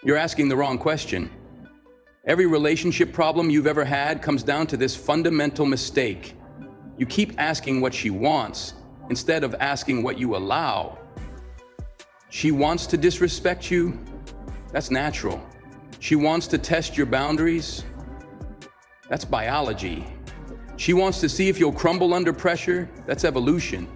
You're asking the wrong question. Every relationship problem you've ever had comes down to this fundamental mistake. You keep asking what she wants instead of asking what you allow. She wants to disrespect you. That's natural. She wants to test your boundaries. That's biology. She wants to see if you'll crumble under pressure. That's evolution.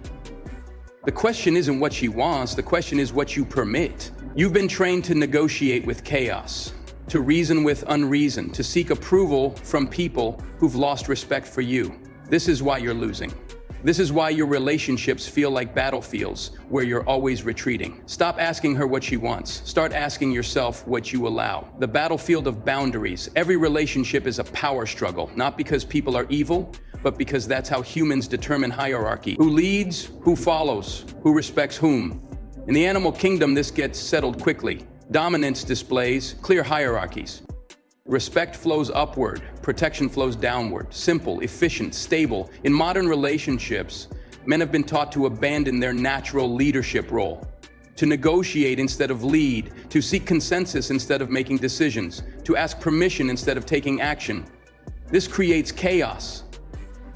The question isn't what she wants, the question is what you permit. You've been trained to negotiate with chaos, to reason with unreason, to seek approval from people who've lost respect for you. This is why you're losing. This is why your relationships feel like battlefields where you're always retreating. Stop asking her what she wants. Start asking yourself what you allow. The battlefield of boundaries. Every relationship is a power struggle, not because people are evil, but because that's how humans determine hierarchy. Who leads, who follows, who respects whom. In the animal kingdom, this gets settled quickly. Dominance displays clear hierarchies. Respect flows upward, protection flows downward. Simple, efficient, stable. In modern relationships, men have been taught to abandon their natural leadership role, to negotiate instead of lead, to seek consensus instead of making decisions, to ask permission instead of taking action. This creates chaos,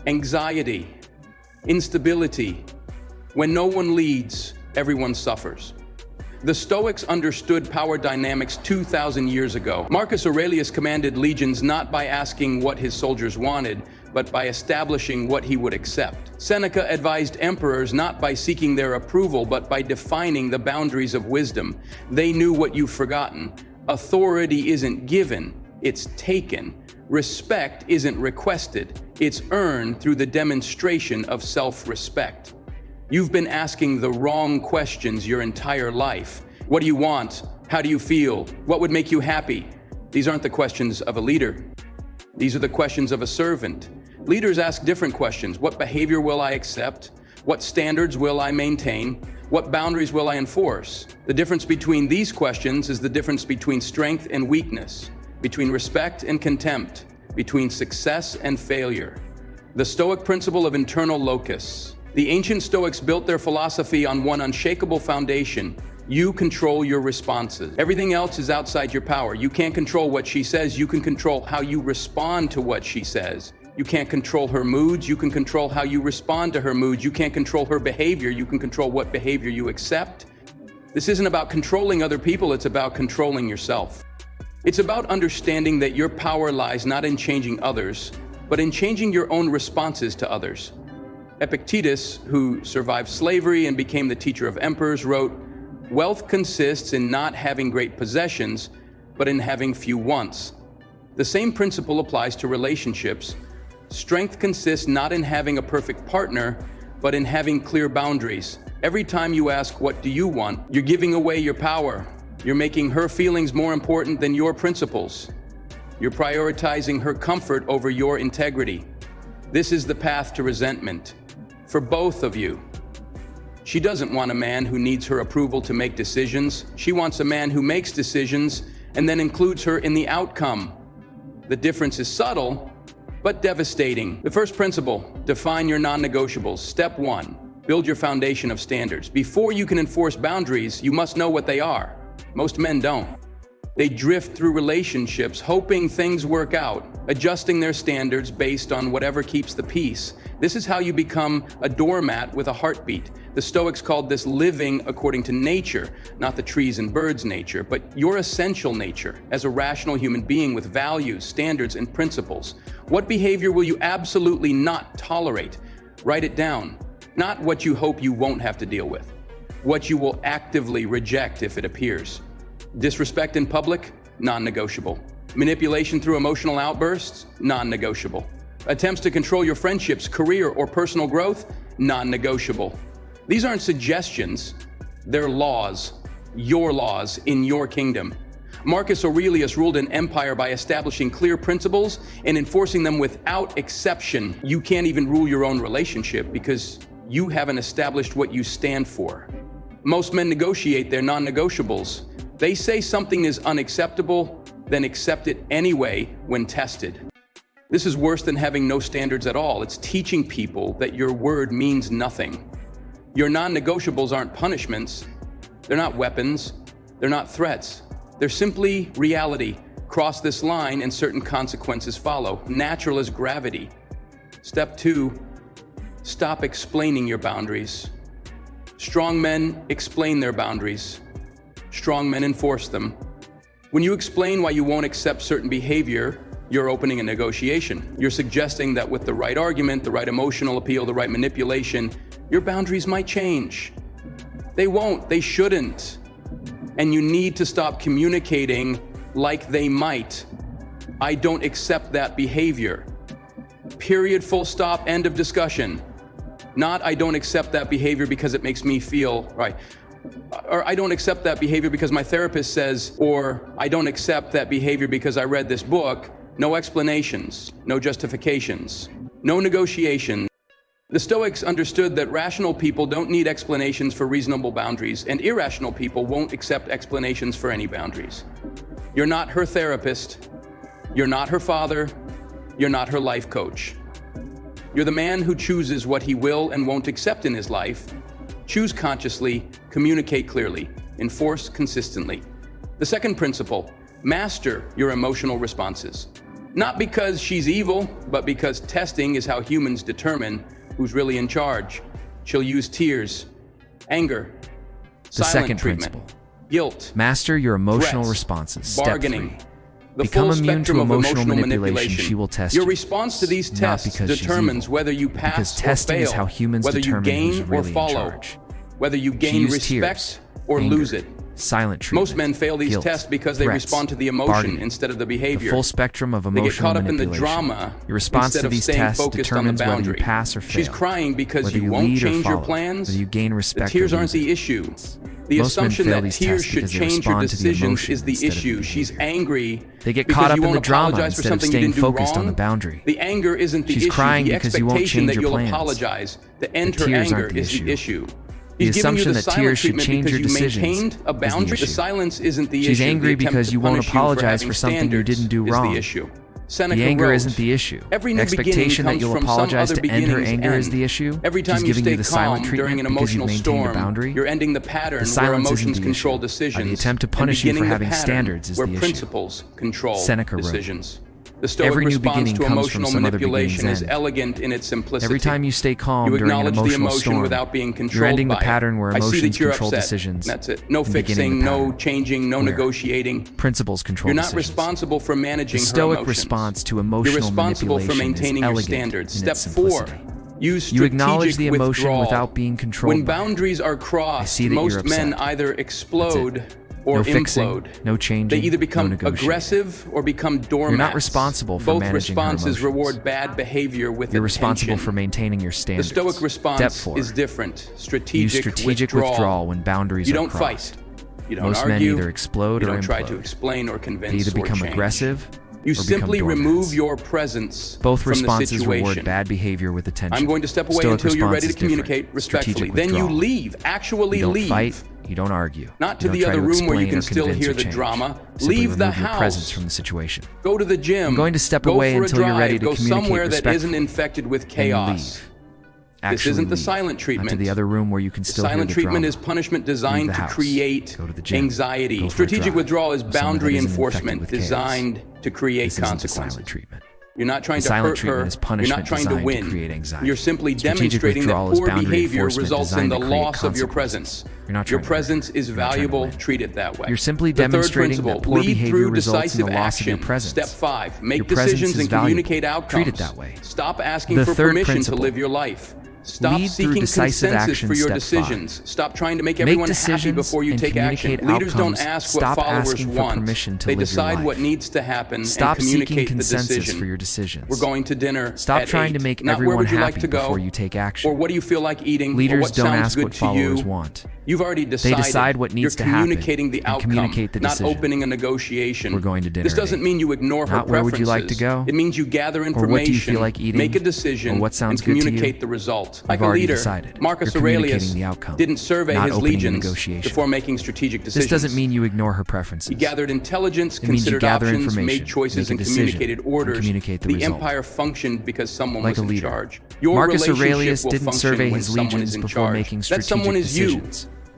anxiety, instability. When no one leads, everyone suffers. The Stoics understood power dynamics 2,000 years ago. Marcus Aurelius commanded legions not by asking what his soldiers wanted, but by establishing what he would accept. Seneca advised emperors not by seeking their approval, but by defining the boundaries of wisdom. They knew what you've forgotten. Authority isn't given, it's taken. Respect isn't requested, it's earned through the demonstration of self-respect. You've been asking the wrong questions your entire life. What do you want? How do you feel? What would make you happy? These aren't the questions of a leader. These are the questions of a servant. Leaders ask different questions. What behavior will I accept? What standards will I maintain? What boundaries will I enforce? The difference between these questions is the difference between strength and weakness, between respect and contempt, between success and failure. The Stoic principle of internal locus. The ancient Stoics built their philosophy on one unshakable foundation. You control your responses. Everything else is outside your power. You can't control what she says. You can control how you respond to what she says. You can't control her moods. You can control how you respond to her moods. You can't control her behavior. You can control what behavior you accept. This isn't about controlling other people. It's about controlling yourself. It's about understanding that your power lies not in changing others, but in changing your own responses to others. Epictetus, who survived slavery and became the teacher of emperors, wrote, "Wealth consists in not having great possessions, but in having few wants." The same principle applies to relationships. Strength consists not in having a perfect partner, but in having clear boundaries. Every time you ask, "What do you want?" you're giving away your power. You're making her feelings more important than your principles. You're prioritizing her comfort over your integrity. This is the path to resentment. For both of you. She doesn't want a man who needs her approval to make decisions. She wants a man who makes decisions and then includes her in the outcome. The difference is subtle, but devastating. The first principle, define your non-negotiables. Step 1, build your foundation of standards. Before you can enforce boundaries, you must know what they are. Most men don't. They drift through relationships hoping things work out, adjusting their standards based on whatever keeps the peace. This is how you become a doormat with a heartbeat. The Stoics called this living according to nature, not the trees and birds' nature, but your essential nature as a rational human being with values, standards, and principles. What behavior will you absolutely not tolerate? Write it down. Not what you hope you won't have to deal with. What you will actively reject if it appears. Disrespect in public, non-negotiable. Manipulation through emotional outbursts, non-negotiable. Attempts to control your friendships, career, or personal growth, non-negotiable. These aren't suggestions, they're laws. Your laws in your kingdom. Marcus Aurelius ruled an empire by establishing clear principles and enforcing them without exception. You can't even rule your own relationship because you haven't established what you stand for. Most men negotiate their non-negotiables. They say something is unacceptable, then accept it anyway when tested. This is worse than having no standards at all. It's teaching people that your word means nothing. Your non-negotiables aren't punishments. They're not weapons. They're not threats. They're simply reality. Cross this line and certain consequences follow, natural as gravity. Step 2, stop explaining your boundaries. Strong men explain their boundaries. Strong men enforce them. When you explain why you won't accept certain behavior, you're opening a negotiation. You're suggesting that with the right argument, the right emotional appeal, the right manipulation, your boundaries might change. They won't, they shouldn't. And you need to stop communicating like they might. I don't accept that behavior. Period, full stop, end of discussion. Not I don't accept that behavior because it makes me feel right. Or I don't accept that behavior because my therapist says, or I don't accept that behavior because I read this book. No explanations, no justifications, no negotiation. The Stoics understood that rational people don't need explanations for reasonable boundaries, and irrational people won't accept explanations for any boundaries. You're not her therapist. You're not her father. You're not her life coach. You're the man who chooses what he will and won't accept in his life. Choose consciously, communicate clearly, enforce consistently. The second principle, master your emotional responses. Not because she's evil, but because testing is how humans determine who's really in charge. She'll use tears, anger, silent treatment, guilt, master your emotional threats, responses. bargaining. Step 3. The Become full immune to spectrum of emotional manipulation. She will test Your you. response to these Not tests because she's determines evil, whether you because pass or testing fail, is how humans whether you determine gain who's or really in follow, charge. whether you She gain used respect tears, or anger, lose it. silent treatment. Most men fail these guilt, tests because they threats, respond to the emotion bargaining. instead of the The behavior. full spectrum of They emotional get caught up in the manipulation. drama Your response instead to of these staying tests focused on the determines whether you boundary. pass or fail. She's crying because whether you won't lead or change your follow, plans. whether you gain The respect tears or aren't lose the it. issue. The Most men assumption fail that these tears tests should because they change your respond to the decisions emotion is the instead of the issue. She's behavior. angry They get because caught up you in the won't drama apologize for instead of something you staying didn't do focused wrong. on the boundary. The anger isn't the She's issue. crying The because you won't expectation change that your you'll plans. apologize to end The her tears anger aren't the is the issue. The He's giving you assumption the that silent tears should treatment change because your you decisions maintained a is the boundary. The issue. silence isn't the issue. She's angry The attempt because to you won't punish apologize having for something you standards didn't do is wrong. the issue. Seneca The anger wrote, isn't the issue. every The new expectation that beginning you'll comes from some apologize other to end her beginning's anger is end. the issue. Every time She's you giving stay you the silent calm during an treatment because you've emotional maintained a storm, boundary. you're ending the pattern The where silence isn't emotions the control issue. decisions. The attempt to and punish you for beginning the having pattern standards is where the issue. principles control Seneca wrote, decisions. The Stoic every new response beginning to comes from emotional some other manipulation beginning's is end. elegant in its simplicity. Every time you stay calm You during an acknowledge the emotional emotion storm, without being controlled you're ending the by it. pattern where I see emotions that you're control upset. decisions. That's it. No and beginning fixing, the no pattern. changing, no Where negotiating. principles control You're not decisions. responsible for managing The her Stoic emotions. response to You're emotional responsible for manipulation maintaining is your elegant standards. in Step its 4. simplicity. Use You acknowledge the strategic emotion withdrawal. without being controlled When by it. boundaries are I crossed, see that you're most men upset. either explode or No fixing, implode. no changing, They either no become negotiating. aggressive or become doormats. You're not responsible for Both managing her responses emotions. reward bad behavior with You're attention. responsible for maintaining your The standards. Stoic response Step 4. is different. Use Strategic withdrawal when boundaries You are don't crossed. fight. You don't Most men argue. either explode You or don't try to implode. explain or convince They either or become change. aggressive You or simply become remove doormats. your presence Both from the responses situation. reward bad behavior with attention. I'm going to step away Stoic until you're response ready to is different. communicate respectfully. Strategic Then you withdrawal. leave. Actually You don't leave. fight, you don't argue. Not to You don't the try other room where you explain can or still convince hear or the change. drama. Simply Leave the remove your presence house. from the situation. Go to the gym. I'm going to step Go away for a until you're ready drive. to Go communicate somewhere that isn't respectfully. infected with Then you chaos. leave. This Actually isn't the leave. silent Not treatment. to the other room where you can The still hear silent the treatment drama. is punishment Leave designed the to house. create Go to the gym. anxiety. Go for a Strategic drive. withdrawal is Go somewhere boundary that isn't enforcement infected with chaos. designed to create This isn't the consequences. silent treatment. You're not trying The to silent hurt treatment her. is You're punishment not trying to designed to win. create anxiety. You're simply Strategic demonstrating that withdrawal is poor boundary behavior enforcement results in designed the to create loss of your consequences. presence. You're not Your trying to presence win. is You're not trying to valuable. win. Treat it that way. You're simply The third demonstrating principle, that poor lead behavior through results in decisive the loss of your action. presence. Step 5, make Your presence decisions is and valuable. communicate outcomes. Treat it that way. Stop asking The for third permission principle, to live your life. Stop lead through seeking decisive consensus action. for your Step 5. decisions. Stop trying to make Make everyone happy decisions before you and take action. communicate Leaders don't outcomes. ask what Stop followers asking for want. permission to They live your decide life. what needs to happen Stop and seeking communicate the consensus decision. for your decisions. We're going to dinner. Stop at trying 8. to make Not everyone where would you like happy to go, before you take action. or what do you feel like eating, or Leaders what don't sounds ask good what to followers you. want. You've already decided. They decide what needs to You're happen communicating the and outcome, communicate the not decision. opening a negotiation. We're going to dinner This at doesn't 8. mean you ignore her Not where would you like to preferences. go? It means you gather Or information, what do you feel like eating? make a decision, Or what sounds and good to you? communicate the result. Like You've a already leader, decided. Marcus You're Aurelius communicating the outcome, didn't survey not his opening a legions negotiation. before making strategic decisions. This doesn't mean you ignore her preferences. He gathered intelligence, It means you considered gather options, information, made choices, make a and decision, communicated and orders. communicate the The result. empire functioned because someone Like was a in leader. charge. Your Marcus relationship Aurelius will didn't function survey when his someone is legions in before charge. making That strategic someone is decisions. you.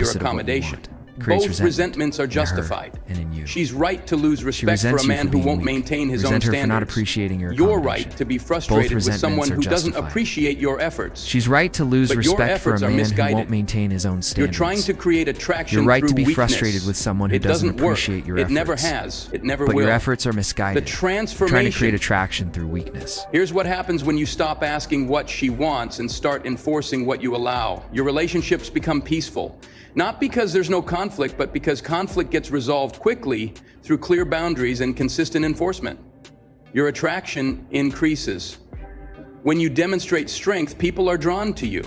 your opposite of what you accommodation. want. creates Both resentments are in her justified. and in you. She's right to lose She respect for resents a you man for who being won't weak. maintain his You own resent her for not standards. appreciating your You're accommodation. right to be Both frustrated with resentments someone are who doesn't justified. appreciate your efforts. She's right to lose But your respect for a efforts are man who misguided. won't maintain his own You're standards. trying to create attraction You're right through to be weakness. frustrated with someone who It doesn't doesn't work. appreciate your It efforts. never has. It never But will. your efforts are misguided. The You're trying to transformation. create attraction through weakness. Here's what happens when you stop asking what she wants and start enforcing what you allow. Your relationships become peaceful. Not because there's no conflict, but because conflict gets resolved quickly through clear boundaries and consistent enforcement. Your attraction increases. When you demonstrate strength, people are drawn to you.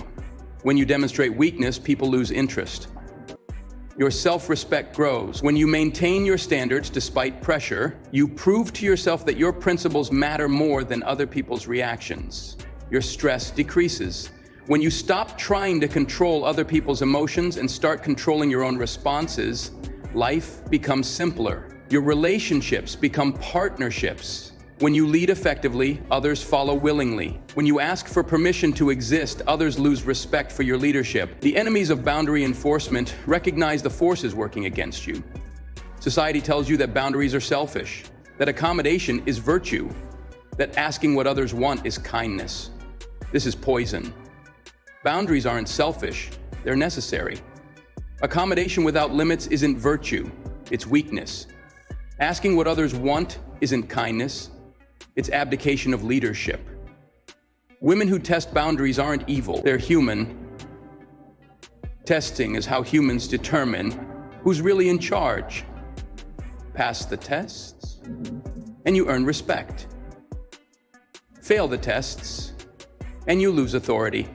When you demonstrate weakness, people lose interest. Your self-respect grows. When you maintain your standards despite pressure, you prove to yourself that your principles matter more than other people's reactions. Your stress decreases. When you stop trying to control other people's emotions and start controlling your own responses, life becomes simpler. Your relationships become partnerships. When you lead effectively, others follow willingly. When you ask for permission to exist, others lose respect for your leadership. The enemies of boundary enforcement recognize the forces working against you. Society tells you that boundaries are selfish, that accommodation is virtue, that asking what others want is kindness. This is poison. Boundaries aren't selfish, they're necessary. Accommodation without limits isn't virtue, it's weakness. Asking what others want isn't kindness, it's abdication of leadership. Women who test boundaries aren't evil, they're human. Testing is how humans determine who's really in charge. Pass the tests, and you earn respect. Fail the tests, and you lose authority.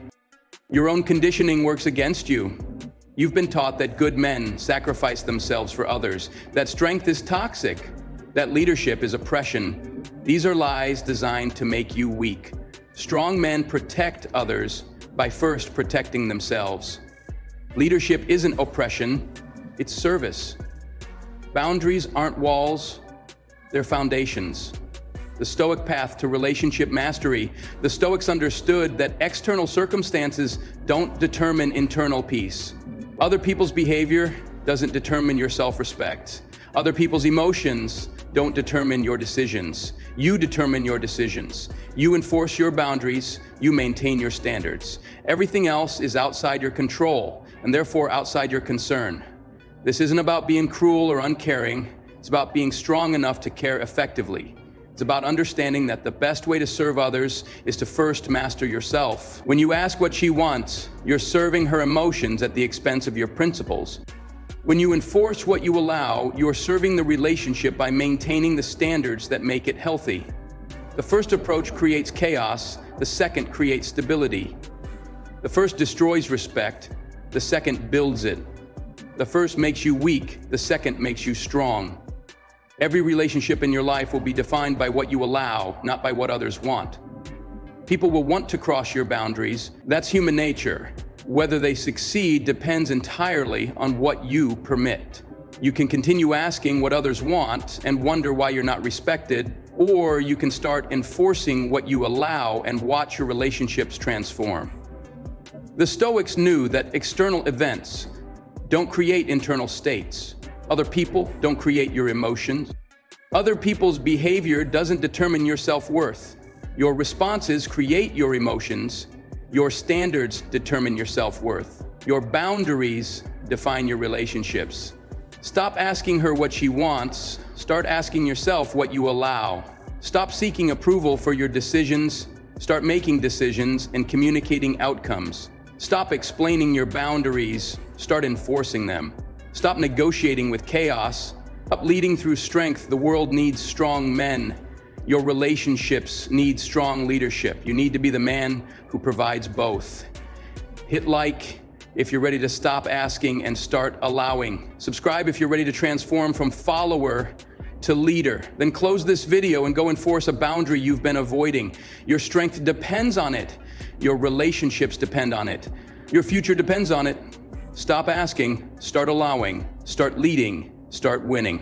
Your own conditioning works against you. You've been taught that good men sacrifice themselves for others, that strength is toxic, that leadership is oppression. These are lies designed to make you weak. Strong men protect others by first protecting themselves. Leadership isn't oppression, it's service. Boundaries aren't walls, they're foundations. The Stoic path to relationship mastery. The Stoics understood that external circumstances don't determine internal peace. Other people's behavior doesn't determine your self-respect. Other people's emotions don't determine your decisions. You determine your decisions. You enforce your boundaries, you maintain your standards. Everything else is outside your control, and therefore outside your concern. This isn't about being cruel or uncaring, it's about being strong enough to care effectively. It's about understanding that the best way to serve others is to first master yourself. When you ask what she wants, you're serving her emotions at the expense of your principles. When you enforce what you allow, you're serving the relationship by maintaining the standards that make it healthy. The first approach creates chaos, the second creates stability. The first destroys respect, the second builds it. The first makes you weak, the second makes you strong. Every relationship in your life will be defined by what you allow, not by what others want. People will want to cross your boundaries. That's human nature. Whether they succeed depends entirely on what you permit. You can continue asking what others want and wonder why you're not respected, or you can start enforcing what you allow and watch your relationships transform. The Stoics knew that external events don't create internal states. Other people don't create your emotions. Other people's behavior doesn't determine your self-worth. Your responses create your emotions. Your standards determine your self-worth. Your boundaries define your relationships. Stop asking her what she wants. Start asking yourself what you allow. Stop seeking approval for your decisions. Start making decisions and communicating outcomes. Stop explaining your boundaries. Start enforcing them. Stop negotiating with chaos. Stop leading through strength. The world needs strong men. Your relationships need strong leadership. You need to be the man who provides both. Hit like if you're ready to stop asking and start allowing. Subscribe if you're ready to transform from follower to leader. Then close this video and go enforce a boundary you've been avoiding. Your strength depends on it. Your relationships depend on it. Your future depends on it. Stop asking, start allowing, start leading, start winning.